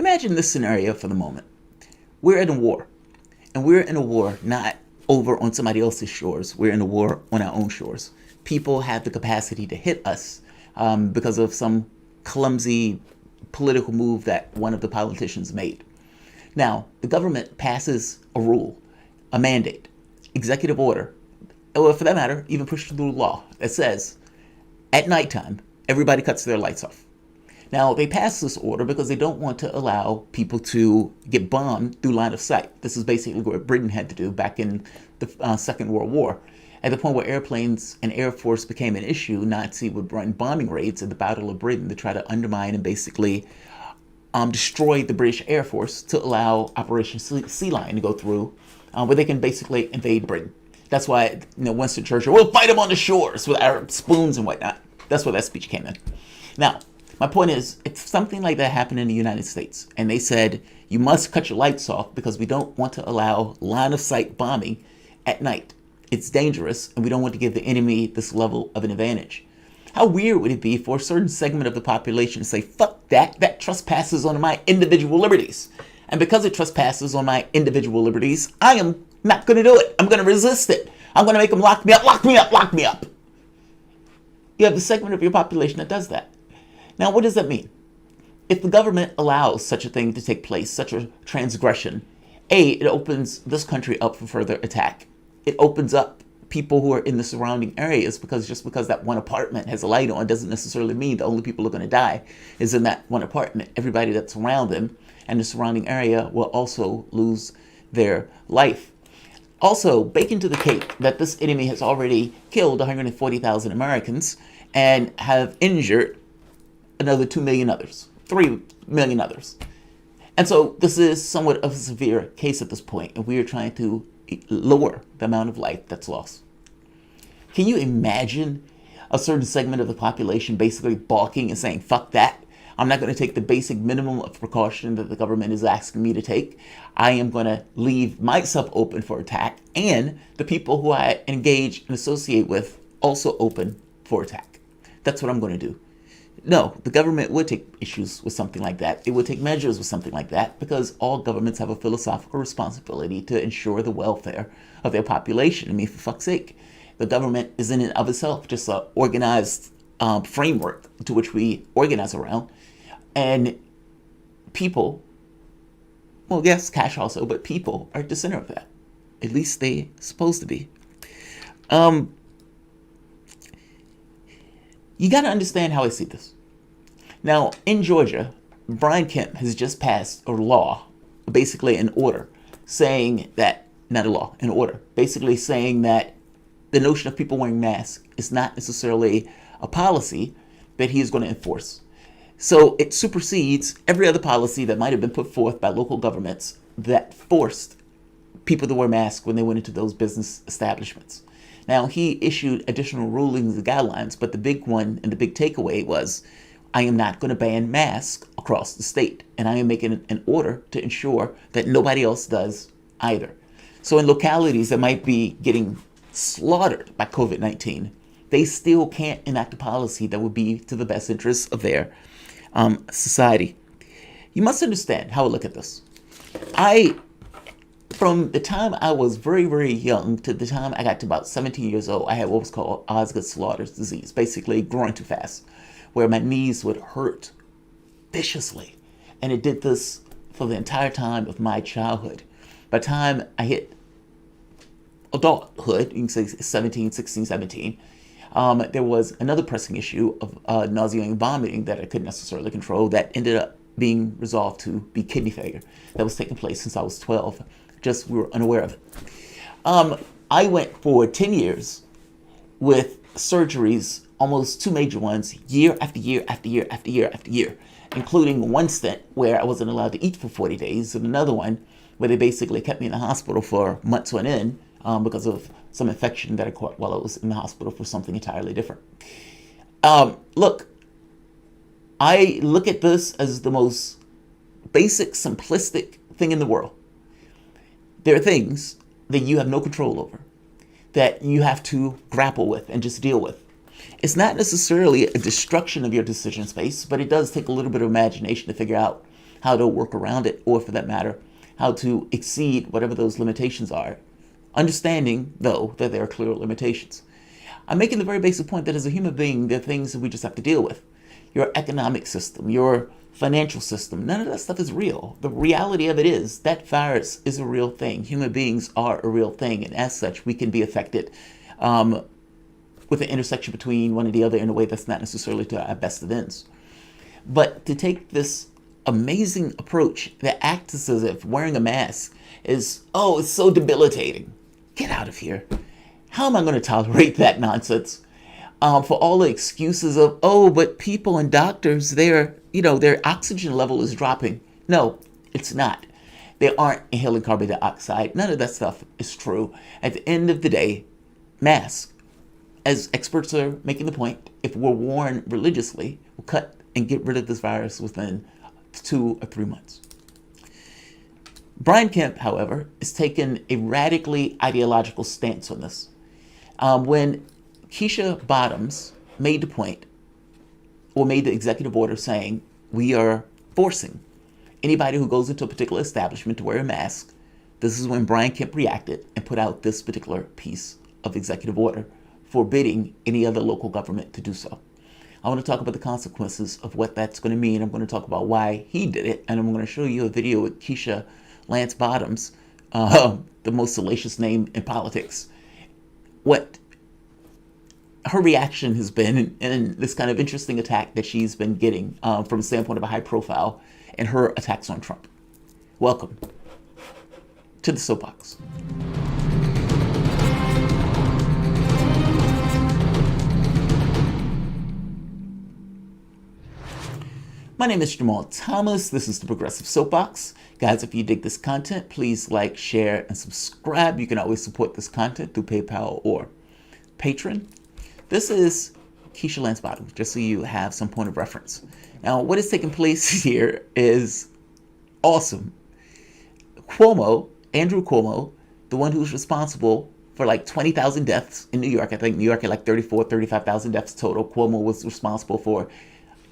Imagine this scenario for the moment. We're in a war, and we're in a war not over on somebody else's shores. We're in a war on our own shores. People have the capacity to hit us because of some clumsy political move that one of the politicians made. Now, the government passes a rule, a mandate, executive order, or for that matter, even pushed through law that says at nighttime, everybody cuts their lights off. Now, they pass this order because they don't want to allow people to get bombed through line of sight. This is basically what Britain had to do back in the Second World War. At the point where airplanes and Air Force became an issue, Nazi would run bombing raids at the Battle of Britain to try to undermine and basically destroy the British Air Force to allow Operation Sea Lion to go through, where they can basically invade Britain. That's why Winston Churchill, we'll fight them on the shores with our spoons and whatnot. That's where that speech came in. Now, my point is, if something like that happened in the United States, and they said, you must cut your lights off because we don't want to allow line-of-sight bombing at night. It's dangerous, and we don't want to give the enemy this level of an advantage. How weird would it be for a certain segment of the population to say, fuck that, that trespasses on my individual liberties. And because it trespasses on my individual liberties, I am not going to do it. I'm going to resist it. I'm going to make them lock me up, lock me up, lock me up. You have a segment of your population that does that. Now, what does that mean? If the government allows such a thing to take place, such a transgression, it opens this country up for further attack. It opens up people who are in the surrounding areas because just because that one apartment has a light on doesn't necessarily mean the only people who are going to die is in that one apartment. Everybody that's around them and the surrounding area will also lose their life. Also, bake into the cake that this enemy has already killed 140,000 Americans and have injured another 2 million others, 3 million others. And so this is somewhat of a severe case at this point, and we are trying to lower the amount of life that's lost. Can you imagine a certain segment of the population basically balking and saying, fuck that? I'm not going to take the basic minimum of precaution that the government is asking me to take. I am going to leave myself open for attack, and the people who I engage and associate with also open for attack. That's what I'm going to do. No, the government would take issues with something like that. It would take measures with something like that because all governments have a philosophical responsibility to ensure the welfare of their population. I mean, for fuck's sake, the government is in and of itself just an organized framework to which we organize around. And people, well, yes, cash also, but people are at the center of that. At least they're supposed to be. You got to understand how I see this. Now, in Georgia, Brian Kemp has just passed a law, basically an order, saying that, not a law, an order, basically saying that the notion of people wearing masks is not necessarily a policy that he is going to enforce. So it supersedes every other policy that might have been put forth by local governments that forced people to wear masks when they went into those business establishments. Now, he issued additional rulings and guidelines, but the big one and the big takeaway was, I am not going to ban masks across the state, and I am making an order to ensure that nobody else does either. So in localities that might be getting slaughtered by COVID-19, they still can't enact a policy that would be to the best interests of their society. You must understand how I look at this. From the time I was very, very young to the time I got to about 17 years old, I had what was called Osgood-Schlatters disease, basically growing too fast, where my knees would hurt viciously. And it did this for the entire time of my childhood. By the time I hit adulthood, you can say 16, 17, there was another pressing issue of nausea and vomiting that I couldn't necessarily control that ended up being resolved to be kidney failure. That was taking place since I was 12. Just we were unaware of it. I went for 10 years with surgeries, almost 2 major ones, year after year after year after year after year, including one stint where I wasn't allowed to eat for 40 days, and another one where they basically kept me in the hospital for months on end because of some infection that I caught while I was in the hospital for something entirely different. Look, I look at this as the most basic, simplistic thing in the world. There are things that you have no control over, that you have to grapple with and just deal with. It's not necessarily a destruction of your decision space, but it does take a little bit of imagination to figure out how to work around it, or for that matter, how to exceed whatever those limitations are. Understanding, though, that there are clear limitations. I'm making the very basic point that as a human being, there are things that we just have to deal with. Your economic system, your financial system, none of that stuff is real. The reality of it is that virus is a real thing. Human beings are a real thing, and as such, we can be affected with an intersection between one and the other in a way that's not necessarily to our best of ends. But to take this amazing approach that acts as if wearing a mask is, oh, it's so debilitating. Get out of here. How am I going to tolerate that nonsense? For all the excuses of, oh, but people and doctors, their oxygen level is dropping. No, it's not. They aren't inhaling carbon dioxide. None of that stuff is true. At the end of the day, masks, as experts are making the point, if we're worn religiously, will cut and get rid of this virus within 2 or 3 months. Brian Kemp, however, has taken a radically ideological stance on this. When Keisha Bottoms made the point, or made the executive order saying, we are forcing anybody who goes into a particular establishment to wear a mask, this is when Brian Kemp reacted and put out this particular piece of executive order, forbidding any other local government to do so. I want to talk about the consequences of what that's going to mean. I'm going to talk about why he did it, and I'm going to show you a video with Keisha Lance Bottoms, the most salacious name in politics, what her reaction has been in this kind of interesting attack that she's been getting from the standpoint of a high profile and her attacks on Trump. Welcome to the Soapbox. My name is Jamarl Thomas. This is the Progressive Soapbox. Guys, if you dig this content, please like, share, and subscribe. You can always support this content through PayPal or Patreon. This is Keisha Lance Bottoms, just so you have some point of reference. Now, what is taking place here is awesome. Andrew Cuomo, the one who's responsible for like 20,000 deaths in New York. I think New York had like 35,000 deaths total. Cuomo was responsible for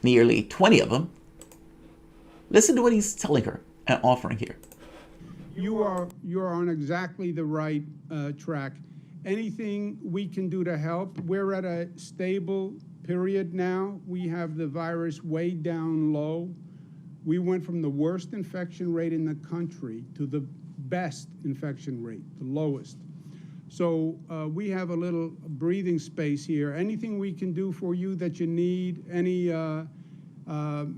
nearly 20 of them. Listen to what he's telling her and offering here. You are on exactly the right track. Anything we can do to help, we're at a stable period now. We have the virus way down low. We went from the worst infection rate in the country to the best infection rate, the lowest. So we have a little breathing space here. Anything we can do for you that you need, any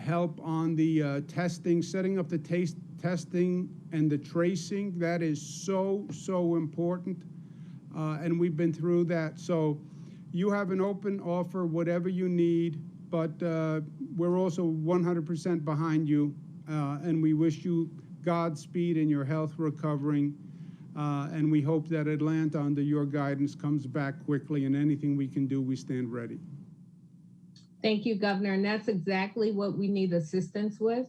help on the testing, setting up the testing and the tracing, that is so important. And we've been through that. So you have an open offer, whatever you need, but we're also 100% behind you. And we wish you Godspeed in your health recovering. And we hope that Atlanta, under your guidance, comes back quickly, and anything we can do, we stand ready. Thank you, Governor. And that's exactly what we need assistance with.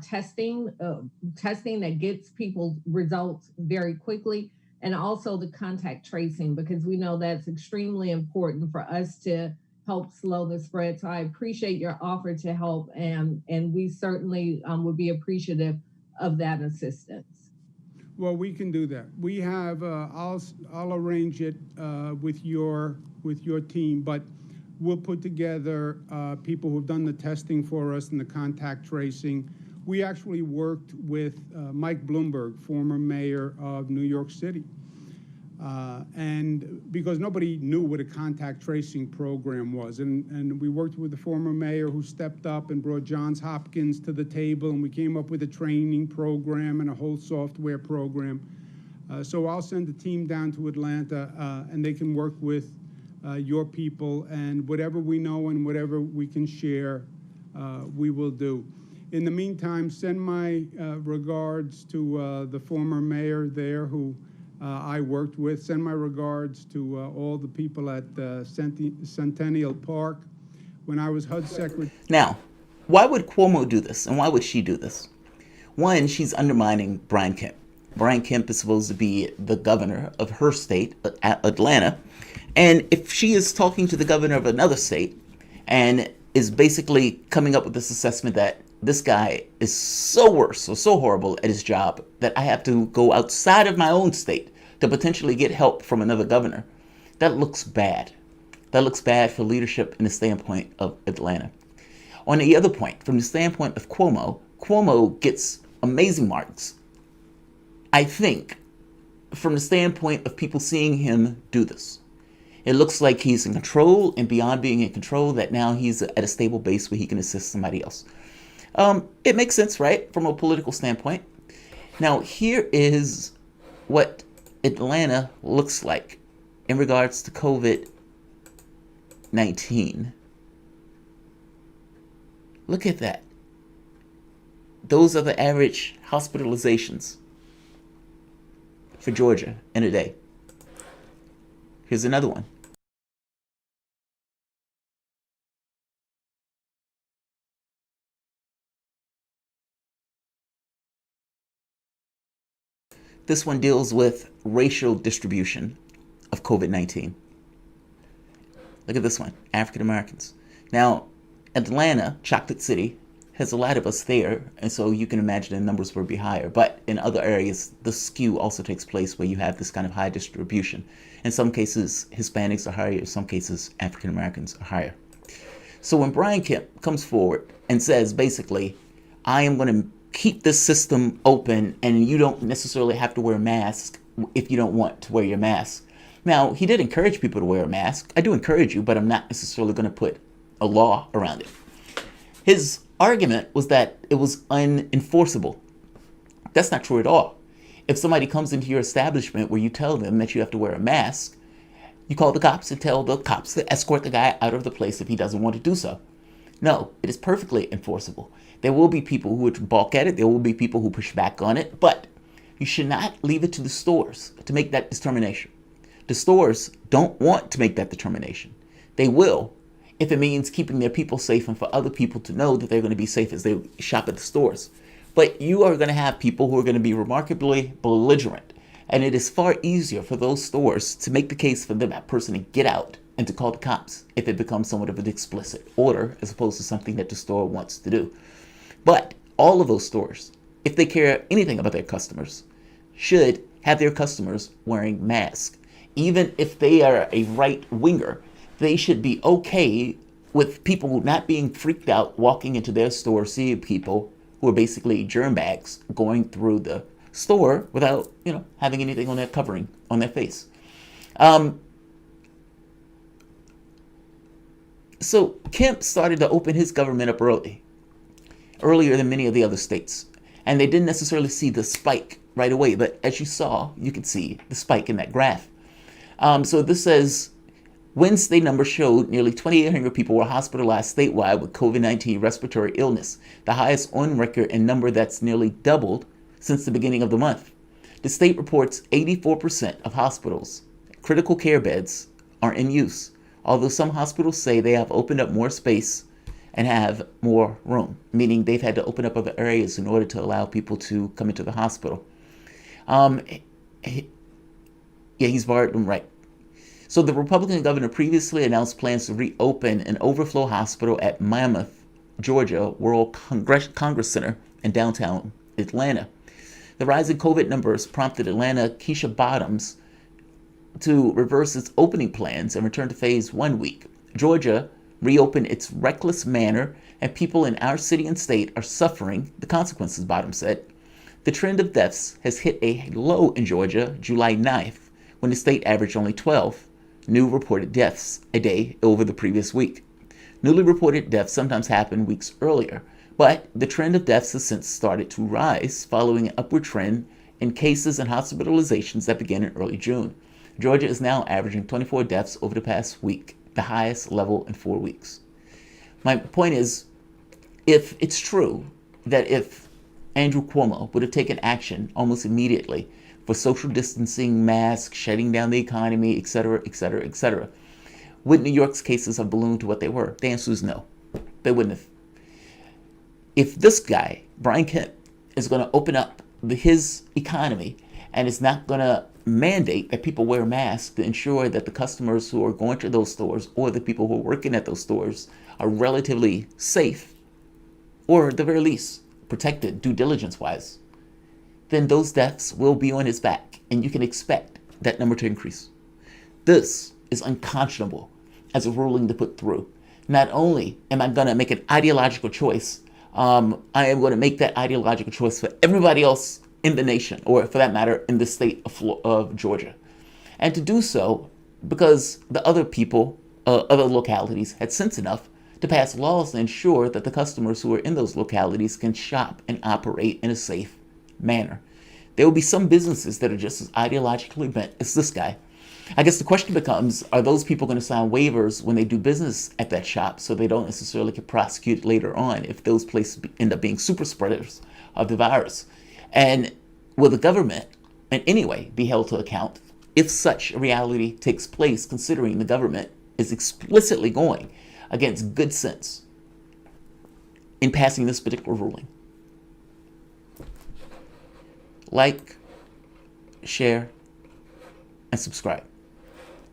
Testing that gets people results very quickly, and also the contact tracing, because we know that's extremely important for us to help slow the spread. So I appreciate your offer to help, and we certainly would be appreciative of that assistance. Well, we can do that. We have, I'll arrange it with your team, but we'll put together people who've done the testing for us and the contact tracing. We actually worked with Mike Bloomberg, former mayor of New York City. And because nobody knew what a contact tracing program was. And we worked with the former mayor who stepped up and brought Johns Hopkins to the table, and we came up with a training program and a whole software program. So I'll send a team down to Atlanta, and they can work with your people, and whatever we know and whatever we can share, we will do. In the meantime, send my regards to the former mayor there who I worked with. Send my regards to all the people at Centennial Park. When I was HUD secretary. Now, why would Cuomo do this, and why would she do this? One, she's undermining Brian Kemp. Brian Kemp is supposed to be the governor of her state, Atlanta. And if she is talking to the governor of another state and is basically coming up with this assessment that this guy is so worse or so horrible at his job that I have to go outside of my own state to potentially get help from another governor. That looks bad. That looks bad for leadership in the standpoint of Atlanta. On the other point, from the standpoint of Cuomo, Cuomo gets amazing marks, I think, from the standpoint of people seeing him do this. It looks like he's in control, and beyond being in control, that now he's at a stable base where he can assist somebody else. It makes sense, right, from a political standpoint. Now, here is what Atlanta looks like in regards to COVID-19. Look at that. Those are the average hospitalizations for Georgia in a day. Here's another one. This one deals with racial distribution of COVID-19. Look at this one, African Americans. Now, Atlanta, Chocolate City, has a lot of us there, and so you can imagine the numbers will be higher. But in other areas, the skew also takes place where you have this kind of high distribution. In some cases, Hispanics are higher. In some cases, African Americans are higher. So when Brian Kemp comes forward and says, basically, I am going to keep this system open and you don't necessarily have to wear a mask if you don't want to wear your mask. Now, he did encourage people to wear a mask. I do encourage you, but I'm not necessarily going to put a law around it. His argument was that it was unenforceable. That's not true at all. If somebody comes into your establishment where you tell them that you have to wear a mask, you call the cops and tell the cops to escort the guy out of the place if he doesn't want to do so. No, it is perfectly enforceable. There will be people who would balk at it. There will be people who push back on it, but you should not leave it to the stores to make that determination. The stores don't want to make that determination. They will, if it means keeping their people safe and for other people to know that they're going to be safe as they shop at the stores. But you are going to have people who are going to be remarkably belligerent. And it is far easier for those stores to make the case for them, that person, to get out and to call the cops if it becomes somewhat of an explicit order as opposed to something that the store wants to do. But all of those stores, if they care anything about their customers, should have their customers wearing masks. Even if they are a right-winger, they should be okay with people not being freaked out walking into their store, seeing people who are basically germ bags going through the store without, having anything on their covering on their face. So Kemp started to open his government up earlier than many of the other states. And they didn't necessarily see the spike right away, but as you saw, you could see the spike in that graph. So this says, Wednesday numbers showed nearly 2,800 people were hospitalized statewide with COVID-19 respiratory illness, the highest on record and number that's nearly doubled since the beginning of the month. The state reports 84% of hospitals, critical care beds, are in use, although some hospitals say they have opened up more space and have more room, meaning they've had to open up other areas in order to allow people to come into the hospital. He's borrowed them right. So the Republican governor previously announced plans to reopen an overflow hospital at Mammoth, Georgia World Congress Center in downtown Atlanta. The rising COVID numbers prompted Atlanta Keisha Bottoms to reverse its opening plans and return to phase 1 week. Georgia reopened its reckless manner, and people in our city and state are suffering the consequences, Bottoms said. The trend of deaths has hit a low in Georgia July 9th, when the state averaged only 12 new reported deaths a day over the previous week. Newly reported deaths sometimes happen weeks earlier, but the trend of deaths has since started to rise following an upward trend in cases and hospitalizations that began in early June. Georgia is now averaging 24 deaths over the past week, the highest level in 4 weeks. My point is, if it's true that if Andrew Cuomo would have taken action almost immediately for social distancing, masks, shutting down the economy, etc., etc., etc., would New York's cases have ballooned to what they were? The answer is no. They wouldn't have. If this guy, Brian Kemp, is going to open up his economy and is not going to mandate that people wear masks to ensure that the customers who are going to those stores or the people who are working at those stores are relatively safe, or at the very least, protected due diligence-wise, then those deaths will be on his back, and you can expect that number to increase. This is unconscionable as a ruling to put through. Not only am I going to make an ideological choice, I am going to make that ideological choice for everybody else in the nation, or for that matter, in the state of Georgia. And to do so because the other people, other localities, had sense enough to pass laws to ensure that the customers who are in those localities can shop and operate in a safe manner. There will be some businesses that are just as ideologically bent as this guy. I guess the question becomes, are those people going to sign waivers when they do business at that shop so they don't necessarily get prosecuted later on if those places end up being super spreaders of the virus? And will the government in any way be held to account if such a reality takes place, considering the government is explicitly going against good sense in passing this particular ruling? Like, share, and subscribe.